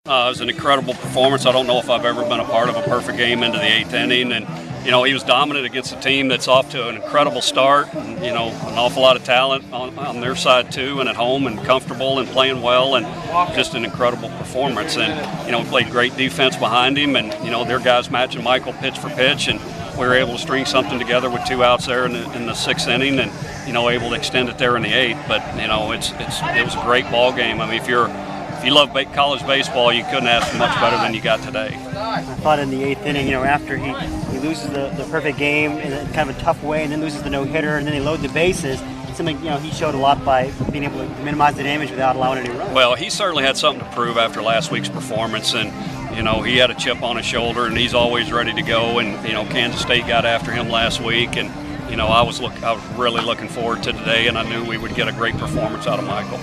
It was an incredible performance. I don't know if I've ever been a part of a perfect game into the 8th inning, and he was dominant against a team that's off to an incredible start. And, an awful lot of talent on their side too, and at home, and comfortable and playing well, and just an incredible performance. And we played great defense behind him, and their guys matching Michael pitch for pitch, and we were able to string something together with 2 outs there in the 6th inning, and able to extend it there in the 8th. But it was a great ball game. I mean, if you love college baseball, you couldn't ask for much better than you got today. I thought in the 8th inning, after he loses the perfect game in kind of a tough way, and then loses the no-hitter, and then they load the bases, something he showed a lot by being able to minimize the damage without allowing any runs. Well, he certainly had something to prove after last week's performance, and he had a chip on his shoulder, and he's always ready to go. And Kansas State got after him last week, and I was really looking forward to today, and I knew we would get a great performance out of Michael.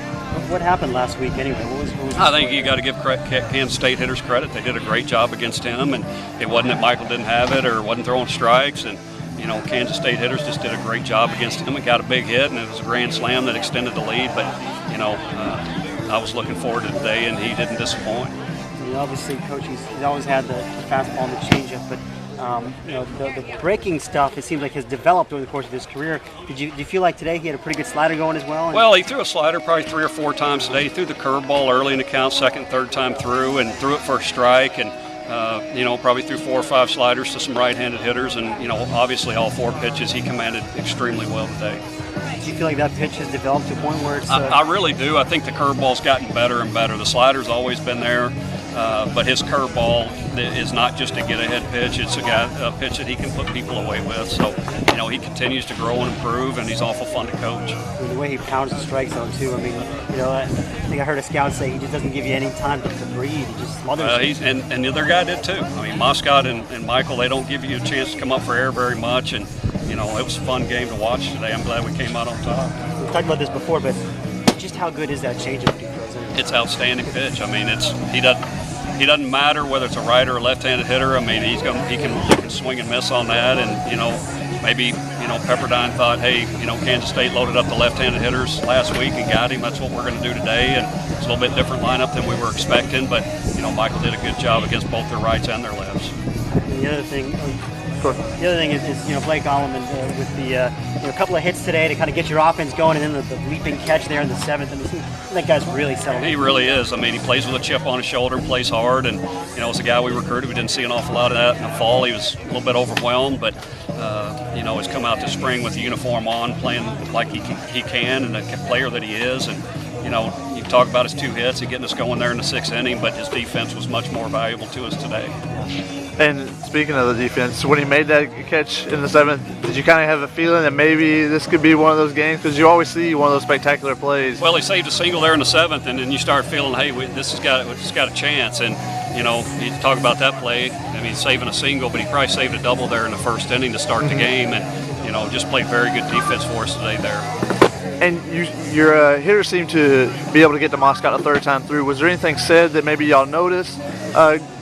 What happened last week anyway? What was I think you got to give Kansas State hitters credit. They did a great job against him, and it wasn't that Michael didn't have it or wasn't throwing strikes. And Kansas State hitters just did a great job against him and got a big hit, and it was a grand slam that extended the lead. But I was looking forward to today, and he didn't disappoint. Obviously, Coach, he's always had the fastball and the changeup, but the breaking stuff, it seems like, has developed over the course of his career. Do you feel like today he had a pretty good slider going as well? Well, he threw a slider probably 3 or 4 times today. He threw the curveball early in the count, second, third time through, and threw it for a strike, and probably threw 4 or 5 sliders to some right-handed hitters, and obviously all 4 pitches he commanded extremely well today. Do you feel like that pitch has developed to a point where it's... I really do. I think the curveball's gotten better and better. The slider's always been there. But his curveball is not just a get-ahead pitch. It's a pitch that he can put people away with. So, he continues to grow and improve, and he's awful fun to coach. The way he pounds the strike zone, too. I mean, I think I heard a scout say he just doesn't give you any time to breathe. He just smothers you. And the other guy did, too. I mean, Moscott and Michael, they don't give you a chance to come up for air very much. And, it was a fun game to watch today. I'm glad we came out on top. We've talked about this before, but just how good is that changeup he throws in? It's outstanding pitch. I mean, he doesn't matter whether it's a right or a left-handed hitter. I mean, he can swing and miss on that, and maybe Pepperdine thought, hey, Kansas State loaded up the left-handed hitters last week and got him. That's what we're going to do today, and it's a little bit different lineup than we were expecting. But Michael did a good job against both their rights and their lefts. And the other thing is Blake Allman with the a couple of hits today to kind of get your offense going, and then the leaping catch there in the 7th. And that guy's really settled. He really is. I mean, he plays with a chip on his shoulder and plays hard. And it's a guy we recruited. We didn't see an awful lot of that in the fall. He was a little bit overwhelmed, but he's come out this spring with the uniform on, playing like he can, and the player that he is. And you talk about his 2 hits and getting us going there in the 6th inning, but his defense was much more valuable to us today. And speaking of the defense, when he made that catch in the 7th, did you kind of have a feeling that maybe this could be one of those games? Because you always see one of those spectacular plays. Well, he saved a single there in the 7th, and then you start feeling, hey, this has got a chance. And you talk about that play. I mean, saving a single, but he probably saved a double there in the 1st inning to start the game, and just played very good defense for us today there. And your hitters seem to be able to get to Moscott a 3rd time through. Was there anything said that maybe y'all noticed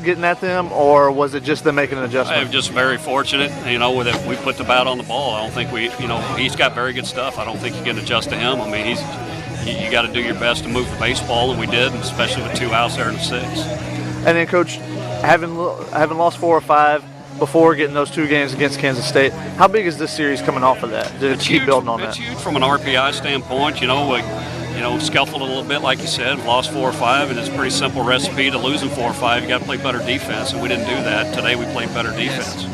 getting at them, or was it just them making an adjustment? I'm just very fortunate, with it. We put the bat on the ball. I don't think he's got very good stuff. I don't think you can adjust to him. I mean, you got to do your best to move the baseball, and we did, especially with 2 outs there in the 6th. And then, Coach, having lost 4 or 5 before getting those 2 games against Kansas State, how big is this series coming off of that to keep building on that? It's huge from an RPI standpoint. Scuffled a little bit, like you said, lost 4 or 5, and it's a pretty simple recipe to losing 4 or 5. You got to play better defense, and we didn't do that. Today we played better defense.